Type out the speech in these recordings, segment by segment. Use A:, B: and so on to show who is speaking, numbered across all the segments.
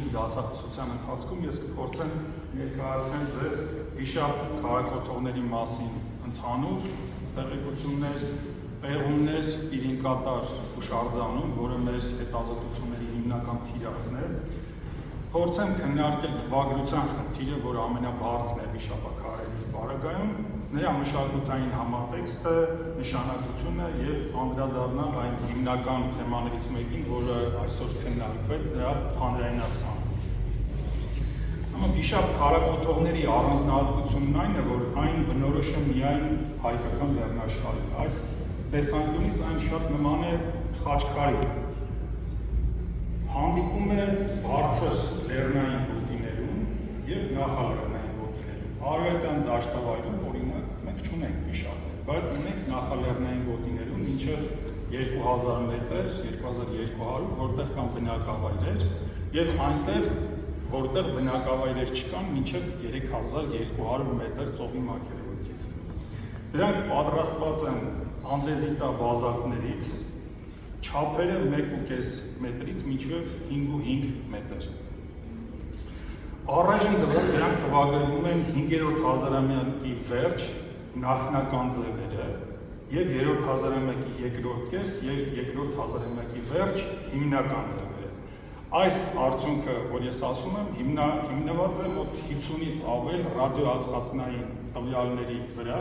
A: փոքրիկ դասախոսության ընթացքում ես կփորձեմ ներկայացնել ձեզ վիշապ քաղաքոթողների մասին ընդհանուր տեղեկություններ, պեղումներ, իրին կատար հուշարձանում, որը մեր հետազոտությունների հիմնական թիրախն է, փորձեմ քննարկել թվագրության խնդիրը, որը ամենաբարդն է վիշապաքարերի պարագայում, նրա մշակութային համատեքստը, նշանակությունը եւ անդրադառնալ այն հիմնական թեմաներից մեկին, որը այսօր քննարկվեց, դրա հանրայնացման։ Վիշապ քաղաքոթողների առանձնահատկությունն այն է, որ այն բնորոշ է միայն հայկական լեռնաշխարհին։ Այս տեսանկյունից այն շատ նման է խաչքարի։ Հանդիպում է բարձր լեռնային գոտիներում եւ նախալեռնային գոտիներում։ Արևելյան դաշտավայրում, օրինակ, մենք չունենք վիշապներ, բայց ունենք նախալեռնային գոտիներում մինչև 2000 մետր, 2200, որտեղ կան բնակավայրեր, եւ այնտեղ, որտեղ բնակավայրեր չկան, մինչև 3200 մետր ծովի մակերևույթից։ Դրանք պատրաստված են անդեզիտա բազալտներից, չափերը 1.5 մետրից մինչև 5.5 մետր։ Առայժմ դրանք թվագրվում են 5-րդ հազարամյակի վերջ նախնական ձևերը եւ 3-րդ հազարամյակի երկրորդ կես եւ 2-րդ հազարամյակի վերջ հիմնական ձևերը։ Այս արդյունքը, որ ես ասում եմ, հիմնված է մոտ 50-ից ավել ռադիոածածնային տվյալների վրա,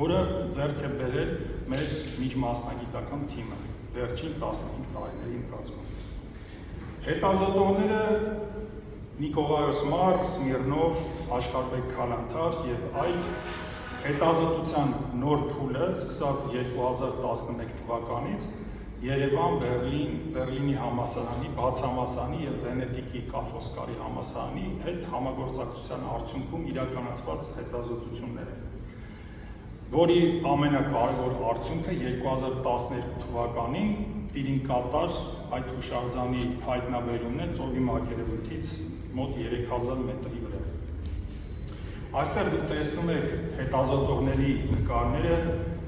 A: որը ձեռք է բերել մեր միջմասնագիտական թիմը վերջին 15 տարիների ընթացքում։ Հետազոտողները Նիկոլայոս Մար, Սմիրնով, Աշխարհբեկ Քալանթար եւ այլ հետազոտության նոր փուլը սկսած 2011 թվականից Երևան, Բերլին, Բերլինի համալսարանի, բացահամալսարանի եւ Վենետիկի Կաֆոսկարի համալսարանի հետ համագործակցության արդյունքում իրականացված հետազոտություններ են, որի ամենակարևոր արդյունքը 2012 թվականին տիրին կատար այդ հուշարձանի հայտնաբերումն է ծովի մակերևույթից մոտ 3000 մետրի վրա։ Այստեղ դուք տեսնում եք հետազոտողների նկարները,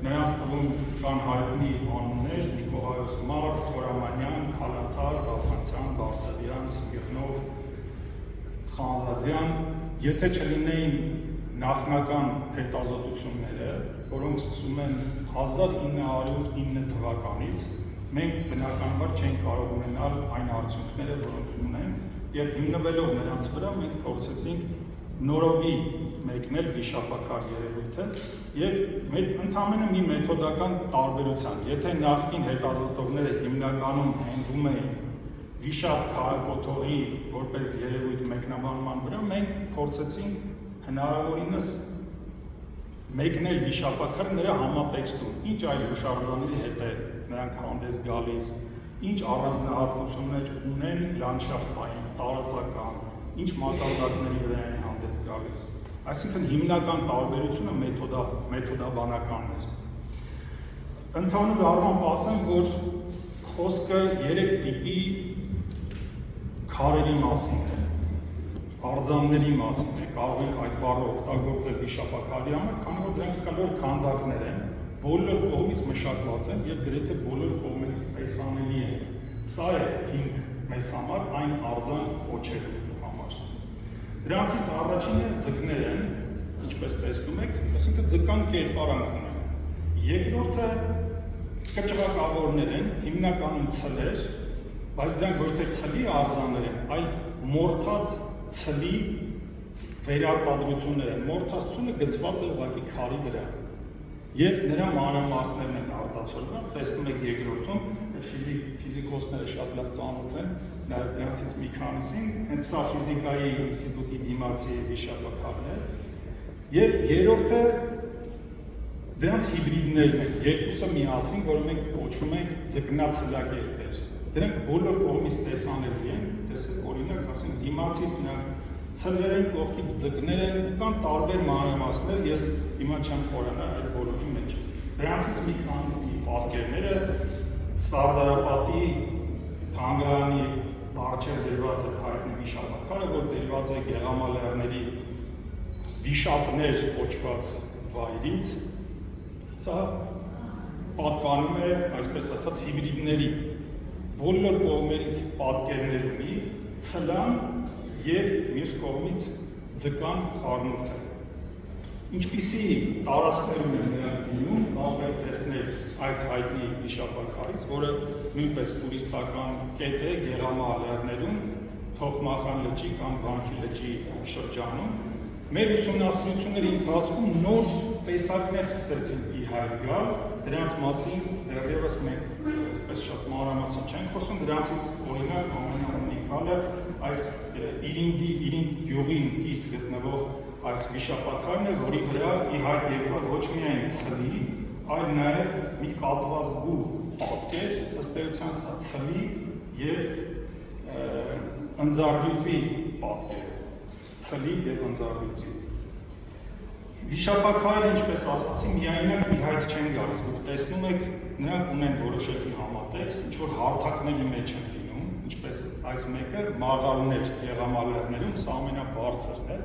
A: նրանց թվում կան հայտնի անուններ՝ Նիկոլայոս Մար, Թորամանյան, Քալանթար, Ղաֆանցյան, Բարսեղյան, Սմիրնով, Խանզադյան, եթե չլինեին նախնական հետազոտությունները, որոնք սկսում են 1909 թվականից, մենք բնականաբար չենք կարող ունենալ այն արդյունքները, որոնք ունենք, եւ հիմնվելով նրանց վրա մենք փորձեցինք նորովի մեկնել վիշապաքար երևույթը եւ ընդհանրապես մի մեթոդական տարբերության, եթե նախկին հետազոտողները հիմնականում հենվում էին վիշապ քաղաքոթողի որպես երևույթ մեկնաբանման վրա, մենք փորձեցինք հնարավորինս մեկնել վիշապաքարը նրա համատեքստում, ինչ այլ հուշարձանների հետ է նրանք հանդես գալիս, ինչ առանձնահատկություններ ունեն լանդշաֆտային, տարածական, ինչ մակարդակների վրա են հանդես գալիս։ Այսինքն հիմնական տարբերությունը մեթոդաբանականն էր։ Ընդհանուր առմամբ ասեմ, որ խոսքը 3 տիպի քարերի մասին է, արձանների մասին է, կարող ենք այդ բառը օգտագործել վիշապաքարի համար, քանի որ դրանք կլոր քանդակներ են, բոլոր կողմից մշակված են եւ գրեթե բոլոր կողմերից տեսանելի են։ Սա է հիմք մեզ համար այն արձան կոչելու համար։ Դրանցից առաջինը ձկներ են, ինչպես տեսնում եք, այսինքն ձկան կերպարանք ունեն։ Երկրորդը կճռակավորներ են, հիմնականում ցլեր, բայց դրանք ոչ թե ցլի արձաններ են, այլ մորթած ցլի վերարտադրություններ են։ Մորթածությունը գծված է ուղղակի քարի վրա։ Եվ նրա մանրամասներն են արտացոլված, տեսնում եք երկրորդում, ֆիզիկոսները շատ լավ ծանոթ են, նաև դրանցից մի քանիսին, հենց սա ֆիզիկայի ինստիտուտի դիմացի վիշապաքարն է, եւ երրորդը դրանց հիբրիդներն են, երկուսը միասին, որը մենք կոչում ենք ձկնացլակերպեր։ Դրանք բոլոր կողմից տեսանելի են, տեսեք օրինակ, ասենք դիմացից նրանք ցլեր են, կողքից ձկներ են, կան տարբեր մանրամասներ, ես հիմա չեմ խորանալ այդ բոլորի մեջ։ Դրանցից մի քանիսի պատկերները Սարդարապատի թանգարանի առջև դրված է հայտնի վիշապաքարը, որ դրված է Գեղամալեռների վիշապներ կոչված վայրից, սա պատկանում է, այսպես ասած, հիբրիդների բոլոր կողմերից պատկերներ ունի, ցլան և մյուս կողմից ձկան խառնուրդը։ Ինչպիսի տարածքներում են նրանք լինում, կարող եք տեսնել այս հայտնի վիշապաքարից, որը նույնպես տուրիստական կետ է Գեղամա լեռներում, Թոխմախան լճի կամ Վանքի լճի շրջանում։ Մեր ուսումնասիրությունների ընթացքում նոր տեսակներ սկսեցին ի հայտ գալ, դրանց մասին դեռևս մենք այսպես շատ մանրամասն չենք խոսում, դրանցից օրինակ ամենաունիկալը այս Իրինդ գյուղին կից գտնվող այս վիշապաքարն է, որի վրա ի հայտ եկավ ոչ միայն ցլի, այլ նաև մի կատվազգու պատկեր, ըստ էության սա ցլի և ընձառյուծի պատկեր, ցլի և ընձառյուծի։ Վիշապաքարերը, ինչպես ասացի, միայնակ ի հայտ չեն գալիս, դուք տեսնում եք, նրանք ունեն որոշակի համատեքստ, ինչ-որ հարթակների մեջ են լինում, ինչպես այս մեկը մաղարներ Գեղամա լեռներում, սա ամենաբարձրն է,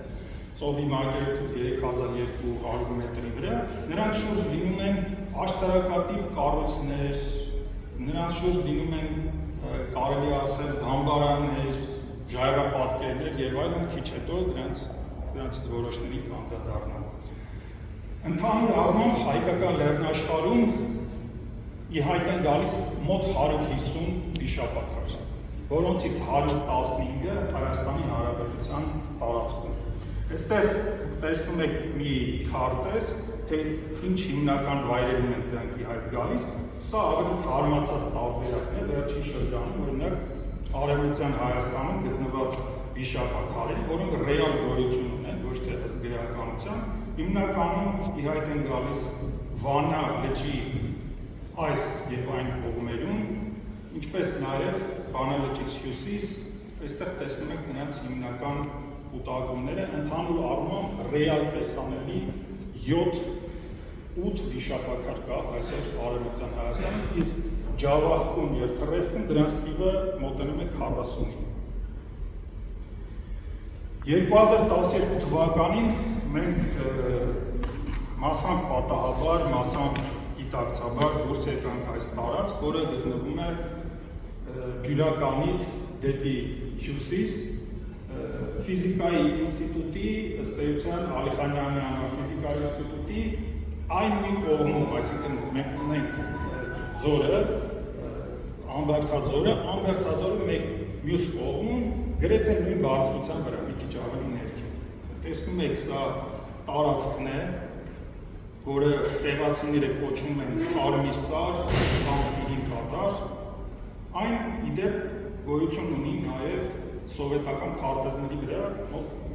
A: ծովի մակերևույթից 3200 մետրի վրա, նրանց շուրջ լինում են աշտարակատիպ կառույցներ, նրանց շուրջ լինում են կարելի ասել դամբարաններ, ժայռապատկերներ և այլն, քիչ հետո դրանցից որոշների կանդրադառնամ։ Ընդհանուր առմամբ հայկական լեռնաշխարհում ի հայտ են գալիս մոտ 150 վիշապաքար, որոնցից 115-ը Հայաստանի Հանրապետության տարածքում։ Այստեղ տեսնում եք մի քարտեզ, թե ինչ հիմնական վայրերում են դրանք ի հայտ գալիս, սա ավելի թարմացած տարբերակն է վերջին շրջանում, օրինակ Արևմտյան Հայաստանում գտնված վիշապաքարերը, որոնք ռեալ գոյություն ունեն, ոչ թե ըստ գրականության, հիմնականում ի հայտ են գալիս Վանա լճի այս և այն կողմերում, ինչպես նաև Վանա լճից հյուսիս, այստեղ տեսնում եք նրանց հիմնական կուտակումները, ընդհանուր առմամբ ռեալ տեսանելի 7-8 վիշապաքար կա այսօր Արևմտյան Հայաստանում, իսկ Ջավախքում և Թռևքում դրանց թիվը մոտենում է 40-ին։ 2012 թվականին մենք մասամբ պատահաբար, մասամբ գիտակցաբար դուրս եկանք այս տարածք, որը գտնվում է Գյուլականից դեպի հյուսիս, Ֆիզիկայի ինստիտուտի, ըստ էության Ալիխանյանի անվան ֆիզիկայի ինստիտուտի այն մի կողմում, այսինքն մենք ունենք ձորը, Ամբերդաձորը մեկ մյուս կողմում գրեթե նույն բարձրության վրա, մի քիչ ավելի ներքև։ Տեսնում եք, սա տարածքն է, որը տեղացիները կոչում են Կարմիրսար կամ Պիրին կատար, այն իդեպ գոյություն ունի նաև սովետական քարտեզների վրա,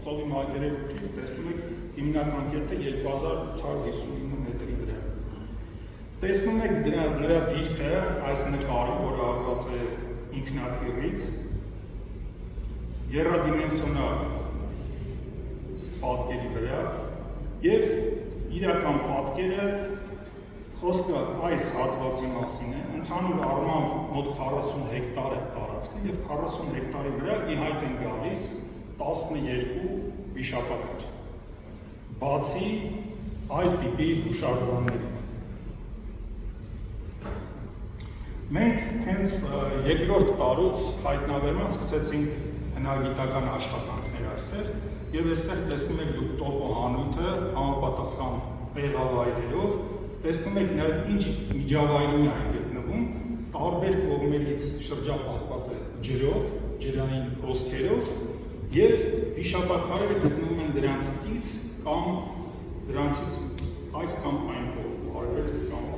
A: ծովի մակերևույթից տեսնում եք հիմնական կետը 2859 մետրի վրա։ Տեսնում եք նրա դիրքը, այս նկարը, որը արված է ինքնաթիռից, եռադիմենսիոնալ պատկերի վրա և իրական պատկերը խոսքը այս հատվածի մասին է, ընդհանուր առմամբ մոտ 40 հեկտար է տարածքը և 40 հեկտարի վրա ի հայտ են գալիս 12 վիշապաքար, բացի այլ տիպի հուշարձաններից։ Մենք հենց երկրորդ տարուց հայտնաբերման սկսեցինք հնագիտական աշխատանքներ այստեղ և այստեղ տեսնում եք դուք տոպոհանույթը համապատասխան պեղավայրերով, տեսնում եք նաև ինչ միջավայրում է այն գտնվում, տարբեր կողմերից շրջապատված է ջրով, ջրային հոսքերով և վիշապաքարերը գտնվում են դրանցից կամ դրանցից այս կամ այն կողմ, արևելք կամ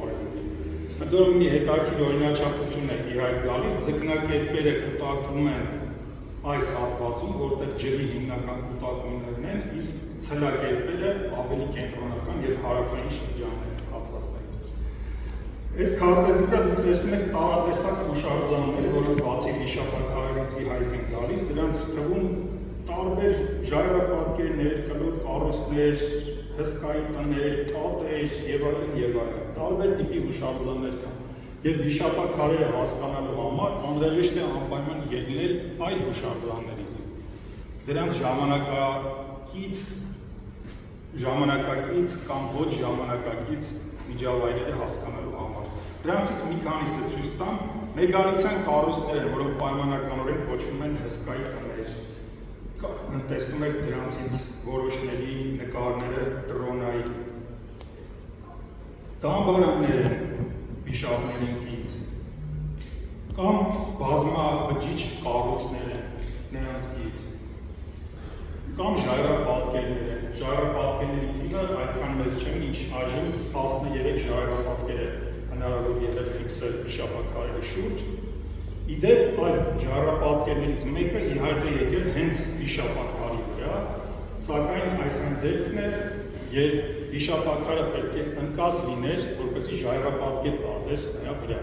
A: Դրում մի հետաքրքիր օրինաչափություն է ի հայտ գալիս, ձկնակերպերը կուտակվում են այս հատվածում, որտեղ ջրի հիմնական կուտակումներն են, իսկ ցլակերպերը ավելի կենտրոնական և հարավային շրջաններ հատվածներ։ Այս քարտեզի վրա դուք տեսնում եք տարատեսակ հուշարձաններ, որոնք բացի վիշապաքարերից ի հայտ են գալիս, դրանց թվում տարբեր ժայռապատկերներ, կլոր կառույցներ, հսկայի տներ, պատեր և այլն, տարբեր տիպի հուշարձաններ կան։ Եվ վիշապաքարերը հասկանալու համար անհրաժեշտ է անպայման ելնել այլ հուշարձաններից։ Դրանց ժամանակակից կամ ոչ ժամանակակից միջավայրերը հասկանալու համար։ Դրանցից մի քանիսը ցույց տամ, մեգալիցյան կառույցներ են, որոնք պայմանականորեն կոչվում են հսկայի տներ։ տեսնում եք դրանցից որոշների նկարները տրոնայի։ Դամբարաններ են վիշապների կից, կամ բազմաբջիջ կառույցներ են նրանց կից, կամ ժայռապատկերներ են, ժայռապատկերների թիվը այդքան մեծ չեն, ինչ այժմ 13 ժայռապատկեր է հնարավոր եղել ֆիքսել վիշապաքարերի շուրջ։ Իդեպ այդ ժայռապատկերներից մեկը ի հայտ է եկել հենց վիշապաքարի վրա, սակայն այս այն դեպքն է, երբ վիշապաքարը պետք է ընկած լիներ, որպեսզի ժայռապատկեր արվեր նրա վրա։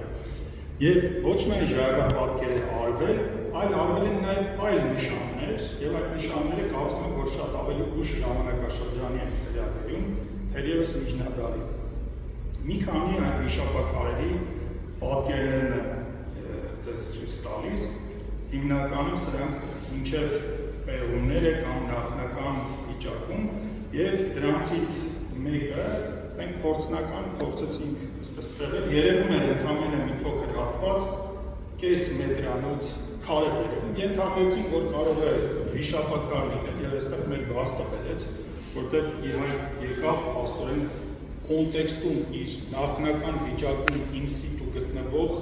A: Եվ ոչ միայն ժայռապատկեր է արվել, այլ արվել են նաև այլ նշաններ, եւ այդ նշանները կարծում եմ, որ շատ ավելի ուշ ժամանակաշրջանի են վերաբերում, թերևս միջնադարի։ Մի քանի այն վիշապաքարերի պատկերներն ձեզ ցույց տալիս, հիմնականում սրանք մինչև պեղումները կամ նախնական վիճակում, եւ դրանցից մեկը մենք փորձնական փորձեցինք այսպես տվել, երևում է ընդհանրապես մի փոքր հատված, կես մետրանոց քարեր երևում, ենթարկեցինք, որ կարող է վիշապաքար լինել, եւ այստեղ մեր բախտը բերեց, որտեղ իր հայտ եկավ փաստորեն կոնտեքստում իր նախնական վիճակում in situ գտնվող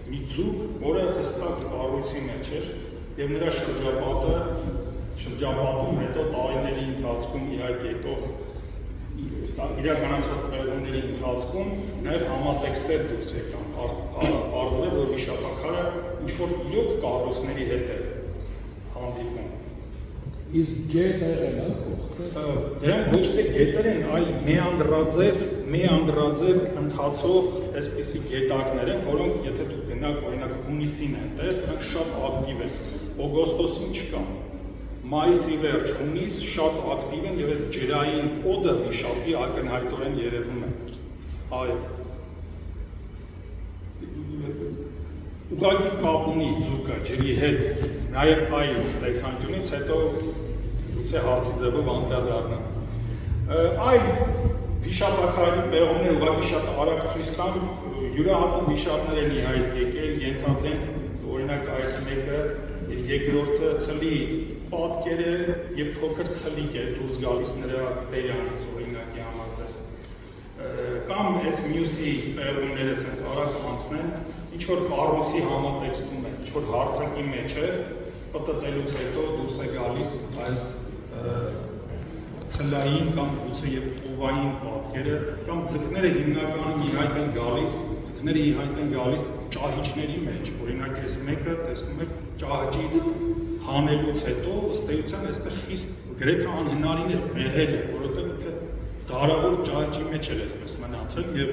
A: մի ձուկ, որը հստակ կառույցի մեջ էր, եւ նրա շրջապատում հետո տարիների ընթացքում իր հայտ եկող իրականացված պեղումների ընթացքում նաև համատեքստեր դուրս եկան, պարզվեց, որ վիշապաքարը ինչ-որ իրոք կառույցների հետ է հանդիպում։
B: Իսկ գետեր են, կողքը։
A: Դրանք ոչ թե գետեր են, այլ մեանդրաձև ընթացող այսպիսի գետակներ են, որոնք եթե դուք գնաք օրինակ հունիսին այնտեղ, նրանք շատ ակտիվ են, օգոստոսին չկան։ Մայիսի վերջ, հունիս շատ ակտիվ են եւ այդ ջրային կոդը վիշապի ակնհայտորեն երևում է։ Այո։ Ուղղակի կապ ունի ձուկը ջրի հետ, նաեւ այլ տեսանկյունից հետո գուցե հարցի ձևով անդրադառնամ։ Այլ վիշապաքարերի պեղումները ուղղակի շատ արագ ցույց տան, յուրահատուկ վիշապներ են ի հայտ եկել, ենթադրենք օրինակ այս մեկը երկրորդը ցլի պատկերը եւ փոքր ցլիկ է դուրս գալիս նրա բերանից օրինակի համար կամ այս մյուսի պեղումները sense արագ անցնեն, ինչ որ կառույցի համատեքստում է, ինչ որ հարթակի մեջ է, պատտելուց հետո դուրս է գալիս այս ցլային կամ գուցե եւ ուղային պատկերը կամ ձկները հիմնականում ի հայտ են գալիս, ձկները ի հայտ են գալիս ճահիճների մեջ, օրինակ այս մեկը տեսնում եք ճահճից հանելուց հետո ըստ էության այստեղ խիստ գրեթե անհնարին էր մեղել է, որովհետև ինքը դարավոր ճահճի մեջ էր այսպես մնացել եւ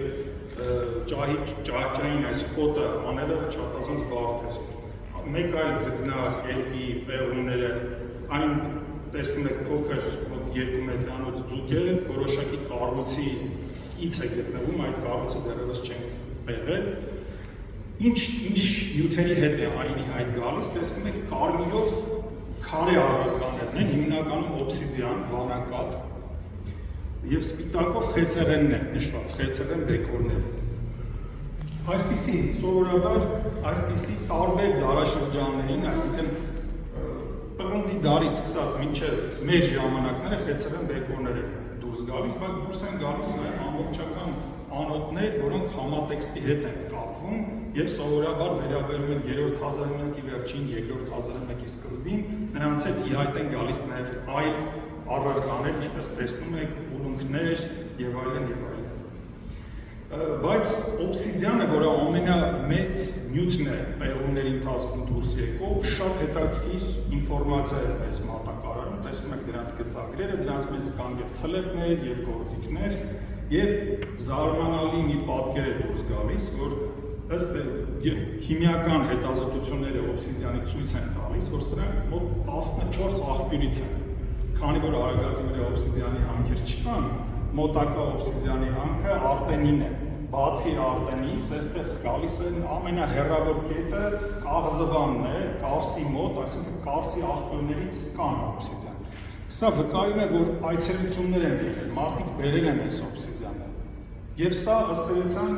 A: ճահճային այս խոտը անելը չափազանց բարդ էր։ Մեկ այլ ձկնար երկի պեղումները այն տեսնում եք փոքր 2 մետրանոց ձուկ է, որոշակի կառույցի կից է գտնվում, այդ կառույցը դեռևս չեն պեղել։ Ինչ նյութերի հետ է այնի հայտ գալիս, տեսնում եք կարմիրով քարե առարկաներն են, հիմնականում օբսիդիան, վանակատ եւ սպիտակով խեցեղենն են նշված, խեցեղեն դեկորներ։ Այսպիսի սովորաբար այսպիսի տարբեր դարաշրջաններին, այսինքն պղնձի դարից սկսած մինչև մեր ժամանակները խեցեղեն դեկորներ են դուրս գալիս, բայց դուրս են գալիս նաև ամբողջական անոթներ, որոնք համատեքստի հետ են կապվում եւ սովորաբար վերաբերում են 3-րդ հազարամյակի վերջին, 2-րդ հազարամյակի սկզբին, նրանց հետ ի հայտ են գալիս նաև այլ առարկաներ, ինչպես տեսնում եք, ուլունքներ եւ այլն եւ այլն։ Բայց օբսիդիանը, որը ամենամեծ նյութն է պեղումների ընթացքում դուրս եկող, շատ հետաքրքիր ինֆորմացիա է մեզ մատակարարում, տեսնում եք դրանց գծագրերը, դրանց մեջ կան եւ ցլեպներ եւ գործիքներ եւ զարմանալի մի պատկեր է դուրս գալիս, որ ըստ քիմիական հետազոտությունները օբսիդիանի ցույց են տալիս, որ սրանք մոտ 14 աղբյուրից են, քանի որ արագածի վրա օբսիդիանի հանքեր չկան, մոտակա օբսիդիանի հանքը արտենին է, բացի արտենից, այստեղ գալիս են ամենահեռավոր կետը կաղզվանն է, Կարսի մոտ, այսինքն Կարսի աղբյուրներից կան օբսիդիան։ Սա վկայում է, որ այցելություններ են եղել, մարդիկ բերել են այս օբսիդիանը։ Եվ սա ըստ էության,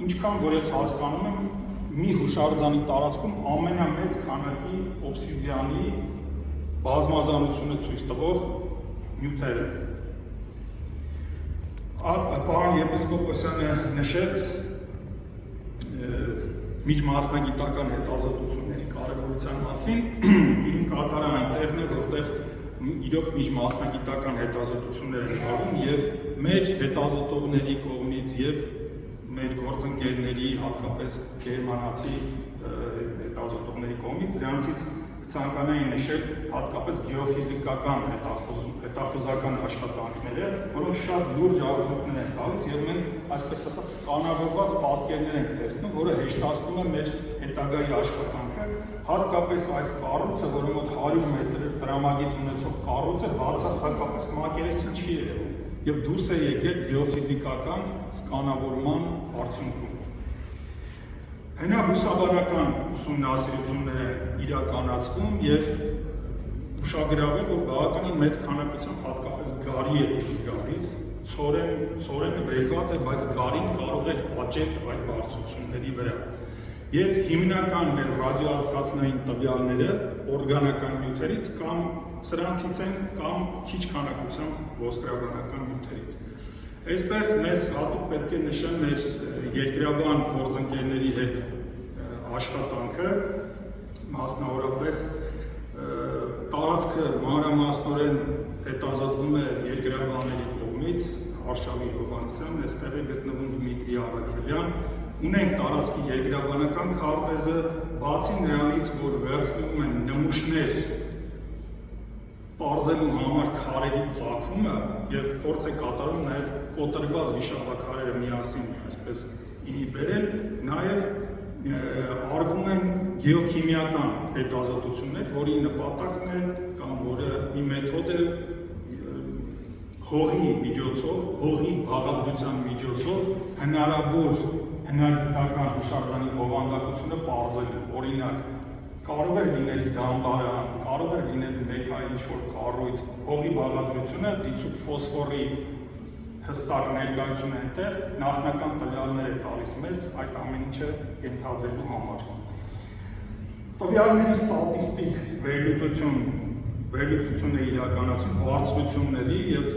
A: ինչքան որ ես հասկանում եմ, մի հուշարձանի տարածքում ամենամեծ քանակի օբսիդիանի բազմազանությունը ցույց տվող նյութերը։ Պարոն եպիսկոպոսյանը նշեց միջմասնագիտական հետազոտությունների կարևորության մասին, իրեն կատարը այնտեղն է, որտեղ իրոք միջմասնագիտական հետազոտություններ են արվում եւ մեր հետազոտողների կողմից եւ մեր գործընկերների, հատկապես գերմանացի հետազոտողների կողմից դրանցից ցանկանային նշել հատկապես գեոֆիզիկական հետախուզական աշխատանքները, որոնք շատ լուրջ արդյունքներ են տալիս եւ մենք այսպես ասած կանավորված պատկերներ ենք տեսնում, որը հեշտացնում է մեր հետագայի աշխատանքը, հատկապես այս կառույցը, որը մոտ 100 մետր տրամագիծ ունեցող կառույցը բացարձակապես մակերեսին չի երևում եւ դուրս է եկել գեոֆիզիկական սկանավորման արդյունքում։ Հնաբուսաբանական ուսումնասիրություններ են իրականացվում եւ ուշագրավել, որ բավականին մեծ քանակությամբ հատկապես գարի է դուրս գալիս, ցորենը վերված է, բայց գարին կարող է աճել այդ բարձրությունների վրա։ Եվ հիմնական մեր ռադիոազգացնային տվյալները օրգանական նյութերից կամ սրանցից են կամ քիչ քանակությամբ ոսկրաբանական նյութերից։ Այստեղ մեզ հատուկ պետք է նշել մեր երկրաբան գործընկերների հետ աշխատանքը, մասնավորապես տարածքը մանրամասնորեն հետազոտվում է երկրաբանների կողմից, Արշավի Հովհաննիսյան, այստեղ է գտնվում Դմիտրի Արաքելյան, ունենք տարածքի երկրաբանական քարտեզը, բացի նրանից, որ վերցնում են նմուշներ պարզելու համար քարերի ծագումը եւ փորձ է կատարում նաեւ կոտրված վիշապաքարերը միասին այսպես ինի բերել, նաեւ արվում են գեոքիմիական հետազոտություններ, որի նպատակն է կամ որը մի մեթոդ է հողի միջոցով, հողի բաղադրության միջոցով հնարավոր հնագիտական հուշարձանի բովանդակությունը պարզելու, օրինակ կարող է լինել դամբարան, կարող է լինել մեկ այլ ինչ-որ կառույց, հողի բաղադրությունը դիցուկ ֆոսֆորի հստակ ներկայությունը այնտեղ նախնական տվյալներ է տալիս մեզ այդ ամեն ինչը ենթադրելու համար։ Տվյալների ստատիստիկ վերլուծություն է իրականացում բարձրությունների եւ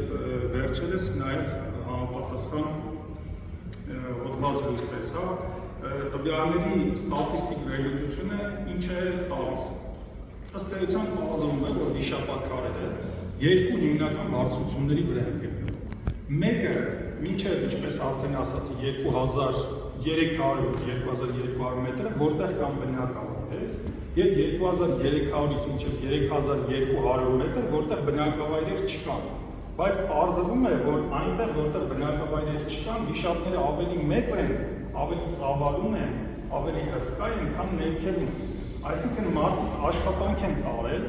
A: վերջերս նաեւ համապատասխան հոդված լույս տեսա տվյալների ստատիստիկ վերլուծությունը ինչ է տալիս։ Ըստ էության պարզվում է, որ վիշապաքարերը երկու հիմնական բարձրությունների վրա են գտնվում։ Մեկը մինչև ինչպես արդեն ասացի 2300-2200 մետրը, որտեղ կան բնակավայրեր, եւ 2300-ից մինչև 3200 մետր, որտեղ բնակավայրեր չկան։ Բայց պարզվում է, որ այնտեղ, որտեղ բնակավայրեր չկան, վիշապները ավելի մեծ են, ավելի ծավալուն են, ավելի հսկա են, քան ներքևում։ Այսինքն մարդիկ աշխատանք են տարել,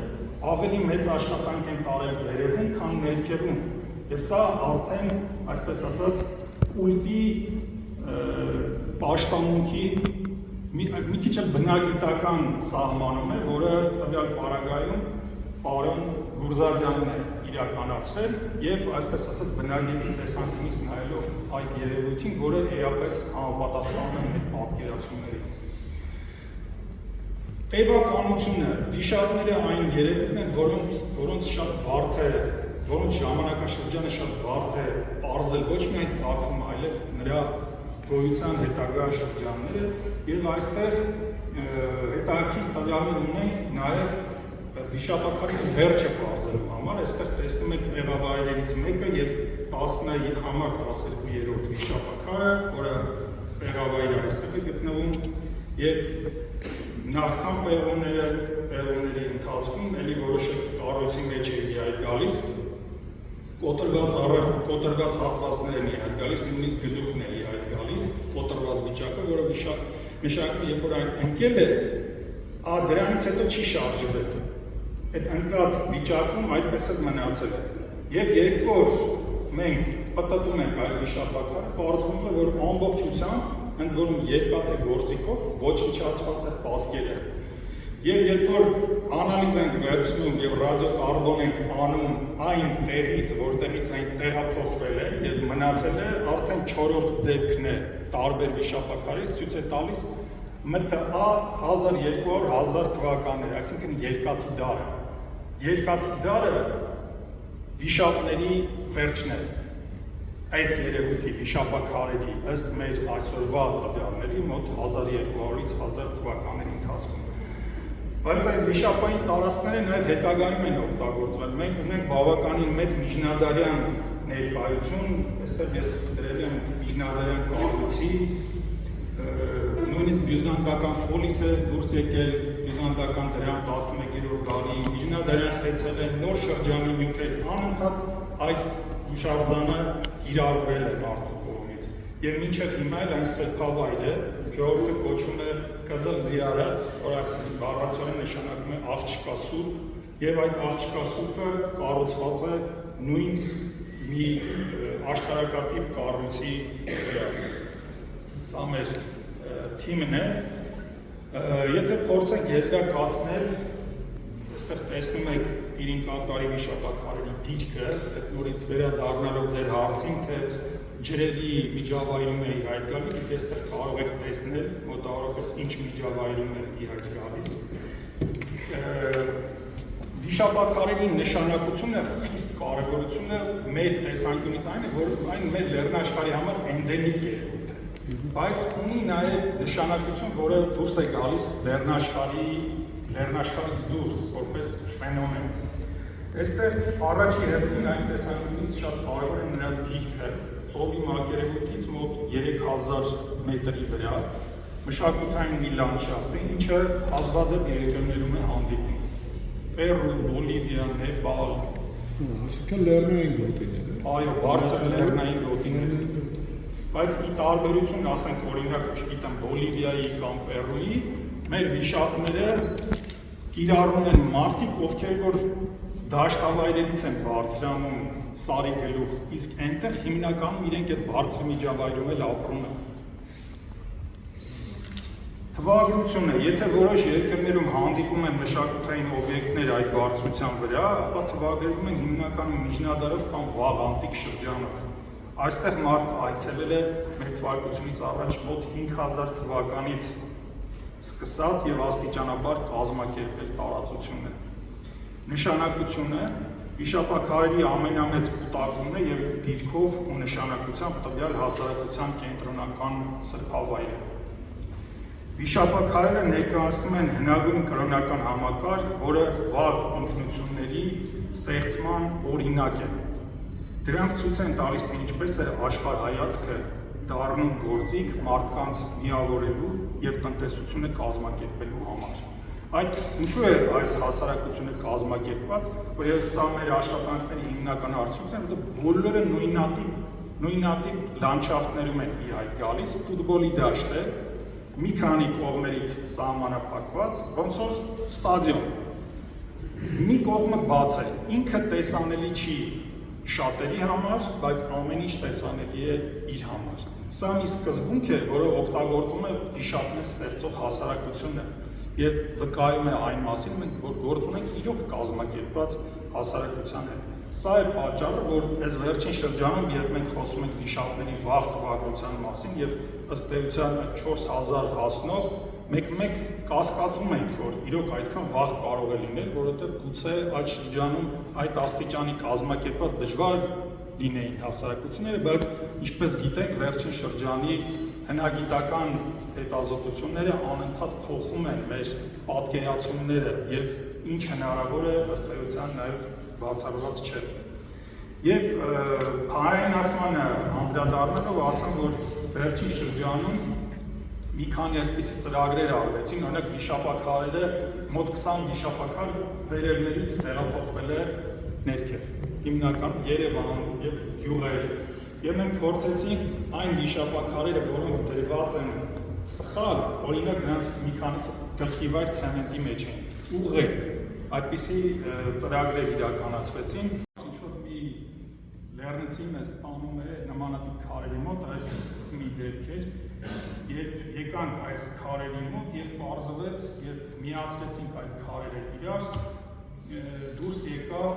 A: ավելի մեծ աշխատանք են տարել վերևում, քան ներքևում։ Եվ սա արդեն, այսպես ասած, կուլտի պաշտամունքի մի քիչ բնագիտական սահմանում է, որը տվյալ պարագայում պարոն Գուրզադյանն է իրականացրել եւ այսպես ասած բնագիտի տեսանկյունից նայելով այդ երևույթին, որը էապես համապատասխանում է մեր պատկերացումներին։ Տևականությունը, վիշապները այն երևույթն են, որոնց շատ բարդ է, որոնց ժամանակաշրջանը շատ բարդ է պարզել ոչ միայն ծագումը, այլև նրա գոյության հետագա շրջանները եւ այստեղ հետաքրքիր տվյալներ ունենք նաեւ վիշապաքարի վերջը պարզելու համար, այստեղ տեսնում եք պեղավայրերից մեկը եւ 10-12-րդ վիշապաքարը, որը պեղավայրը այստեղ է գտնվում եւ նախքան պեղումների ընթացքում էլի որոշակի կառույցի մեջ է իհայտ գալիս, կոտրված հատվածներ են իհայտ գալիս, նույնիսկ գլուխն է իհայտ գալիս, կոտրված վիճակը, որը վիշապը երբ որ այն ընկել է, դրանից հետո չի շարժվել։ Այդ ընկած վիճակում այդպես էլ մնացել է։ Եվ երբ որ մենք պատտում ենք այդ վիշապաքարը, պարզվում է, որ ամբողջությամբ, ընդ որում երկաթե գործիքով ոչնչացված է պատկերը։ Եվ երբ որ անալիզ ենք վերցնում եւ ռադիոկարբոն ենք անում այն տեղից, որտեղից այն տեղափոխվել է եւ մնացել է, արդեն 4-րդ դեպքն է տարբեր վիշապաքարից ցույց է տալիս ՄԹԱ 1200-1000 թվականներ, այսինքն երկաթի դարը։ երկաթի դարը վիշապների վերջն է։ Այս երևույթի վիշապաքարերի ըստ մեր այսօրվա տվյալների մոտ 1200-ից 1000 թվականների ընթացքում։ Բայց այս վիշապային տարածքները նաև հետագայում են օգտագործվել։ Մենք ունենք բավականին մեծ միջնադարյան ներկայություն, այստեղ ես դրել եմ միջնադարյան կառույցի, նույնիսկ բյուզանդական ֆոլիսը դուրս եկել, բյուզանդական դրան 11-րդ դարի, միջնադարյան խեցել են նոր շրջանի նյութեր, անընդհատ այս հուշարձանը կիրառվել է մարդու կողմից։ Եվ մինչև հիմա էլ այն սրբավայր է, ժողովուրդը կոչում է Կզլ Զիարաթ, որ այսինքն բառացիորեն նշանակում է աղջկա սուրբ, եւ այդ աղջկա սուրբը կառուցված է նույն մի աշտարակատիպ կառույցի վրա։ Սա մեր թիմն է։ Եթե փորձենք եզրակացնել, այստեղ տեսնում եք Պիրինկատարի վիշապաքարերի դիրքը, այդ նորից վերադառնալով ձեր հարցին, թե ջրերի միջավայրում է ի հայտ գալի, դուք այստեղ կարող եք տեսնել մոտավորապես ինչ միջավայրում է ի հայտ գալիս։ Վիշապաքարերի նշանակությունը, խիստ կարևորությունը մեր տեսանկյունից այն է, որ այն մեր լեռնաշխարհի համար էնդեմիկ երևույթ է, բայց ունի նաև նշանակություն, որը դուրս է գալիս լեռնաշխարհից դուրս, որպես ֆենոմեն։ Այստեղ առաջի հերթին այն տեսանկյունից շատ կարևոր է նրա դիրքը, ծովի մակերևույթից մոտ 3000 մետրի վրա մշակութային մի լանդշաֆտ է, ինչը հազվադեպ երկրներում է հանդիպում։ Պերու, Բոլիվիա, Նեպալ,
B: այսինքն լեռնային գոտիներ։
A: Այո, բարձր լեռնային գոտիներ։ Բայց ի տարբերություն, ասենք օրինակ, չգիտեմ, Բոլիվիայի կամ Պերուի, մեր վիշապները կիրառում են մարդիկ, ովքեր որ դաշտավայրերից են բարձրանում սարի գլուխ, իսկ այնտեղ հիմնականում իրենք այդ բարձր միջավայրում էլ ապրում են։ Թվագրությունը, եթե որոշ երկրներում հանդիպում են մշակութային օբյեկտներ այդ բարձրության վրա, ապա թվագրվում են հիմնականում միջնադարով կամ վաղ անտիկ շրջանով։ Այստեղ մարդ այցելել է մեր թվարկությունից առաջ մոտ 5000 թվականից սկսած եւ աստիճանաբար կազմակերպել տարածությունը։ Նշանակությունը վիշապաքարերի ամենամեծ կուտակումն է եւ դիրքով ու նշանակությամբ տվյալ հասարակության կենտրոնական սրբավայրը։ Վիշապաքարերը ներկայացնում են հնագույն կրոնական համակարգ, որը վաղ ինքնությունների ստեղծման օրինակ է։ Դրանք ցույց են տալիս, թե ինչպես է աշխարհայացքը դառնում գործիք մարդկանց միավորելու եւ տնտեսությունը կազմակերպելու համար։ Այդ ինչու է այս հասարակությունը կազմակերպված, որ սա մեր աշխատանքների հիմնական արդյունքն է, որտեղ բոլորը նույնատիպ լանդշաֆտներում են ի հայտ գալիս, ֆուտբոլի դաշտ է, մի քանի կողմերից սահմանափակված, ոնց որ ստադիոն։ Մի կողմը բաց է, ինքը տեսանելի չի շատերի համար, բայց ամեն ինչ տեսանելի է իր համար։ Սա մի սկզբունք է, որը օգտագործում է վիշապներ ստեղծող հասարակությունը եւ վկայում է այն մասին, որ գործ ունենք իրոք կազմակերպված հասարակության հետ։ Սա է պատճառը, որ այս վերջին շրջանում, երբ մենք խոսում ենք վիշապների վաղ թվագրության մասին եւ ըստ էության 4000 հասնող, մեկ կասկածում ենք, որ իրոք այդքան վաղ կարող է լինել, որովհետեւ գուցե այդ շրջանում այդ աստիճանի կազմակերպված դժվար լինեին հասարակությունները, բայց ինչպես գիտենք, վերջին շրջանի հնագիտական հետազոտությունները անընդհատ փոխում են մեր պատկերացումները եւ ինչ հնարավոր է ըստ էության նաեւ բացառված չէ։ Եվ հանրայնացմանը անդրադառնալով ասեմ, որ վերջին շրջանում մի քանի այսպիսի ծրագրեր արվեցին, օրինակ վիշապաքարերը մոտ 20 վիշապաքար վերևներից տեղափոխվել է ներքև, հիմնական Երևան եւ գյուղեր։ Եվ մենք փորձեցինք այն վիշապաքարերը, որոնք դրված են սխալ, օրինակ նրանցից մի քանիսը գլխիվայր ցեմենտի մեջ են, ուղղել, այդպիսի ծրագրեր իրականացվեցին, ինչ-որ մի լեռնցի մեզ տանում է նմանատիպ քարերի մոտ, այս մի դեպք էր, երբ եկանք այս քարերի մոտ եւ պարզվեց, երբ միացրեցինք այդ քարերը իրար, դուրս եկավ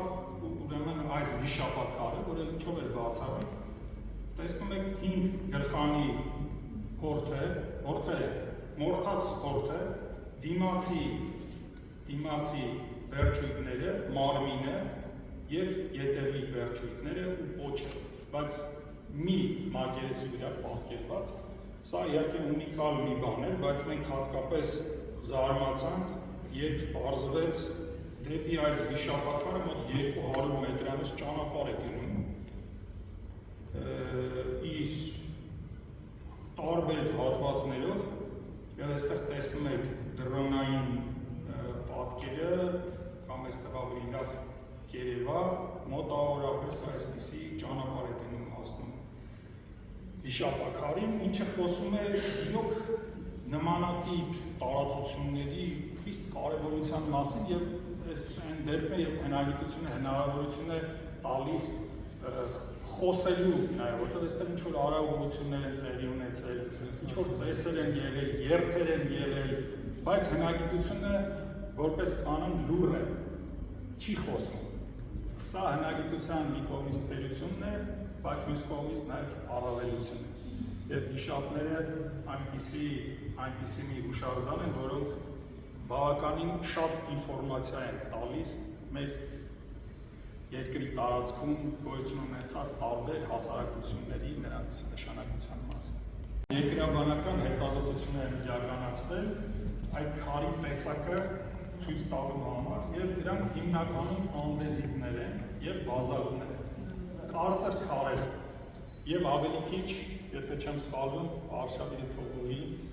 A: ուրեմն այս վիշապաքարը, որը ինչով էր բացառում, տեսնում եք 5 գլխանի մորթած հորթ է, դիմացի վերջույթները, մարմինը եւ ետևի վերջույթները ու պոչը, բայց մի մակերեսի վրա պատկերված, սա իհարկե ունիկալ մի բան էր, բայց մենք հատկապես զարմացանք, երբ պարզվեց դեպի այս վիշապաքարը մոտ 200 մետրանոց ճանապարհ է գնում, իր տարբեր հատվածներով, եւ այստեղ տեսնում եք դրոնային պատկերը, կամ այստեղ ավելի լավ կերևա, մոտավորապես այսպիսի ճանապարհ է գնում հասնում վիշապաքարին, ինչը խոսում է իրոք նմանատիպ տարածությունների խիստ կարևորության մասին եւ այս այն դեպքը եւ հնագիտությունը հնարավորություն է տալիս խոսելու նաեւ, որտեղ այստեղ ինչ որ արարողություններ են տեղի ունեցել, ինչ որ ծեսեր են եղել, երթեր են եղել, բայց հնագիտությունը որպես կանոն լուր է, չի խոսում։ Սա հնագիտության մի կողմից թերությունն է, բայց մյուս կողմից նաեւ առավելություն է։ Եվ վիշապները այնպիսի մի հուշարձան են, որոնք բավականին շատ ինֆորմացիա են տալիս մեր երկրի տարածքում գոյություն ունեցած տարբեր հասարակությունների նրանց նշանակության մասին։ Երկրաբանական հետազոտություններ են իրականացվել այդ քարի տեսակը ցույց տալու համար եւ դրանք հիմնականում անդեզիտներ են եւ բազալտներ են։ Կարծր քարեր եւ ավելի քիչ, եթե չեմ սխալվում, Արշավիրի թողուհից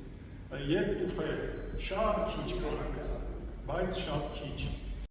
A: եւ տուֆեր շատ քիչ կան, բայց շատ քիչ